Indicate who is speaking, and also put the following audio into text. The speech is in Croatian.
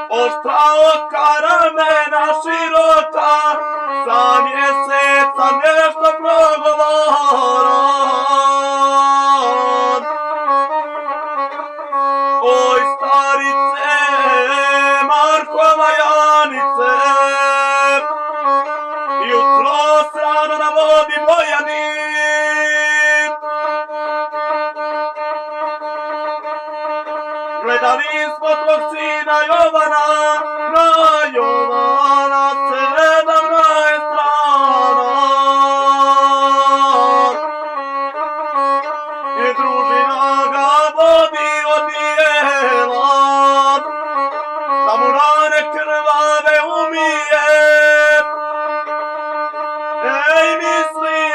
Speaker 1: Ostała karamena szirota, za mieseca nešto progovorom. Oj starice, Markova Janice, jutros rano na vodi Bojani. Gledali smo tvog sina Jovana, na Jovana se nedavna je strana. I družina ga vodi odijela, da mu rane krvave umije. Ej, misli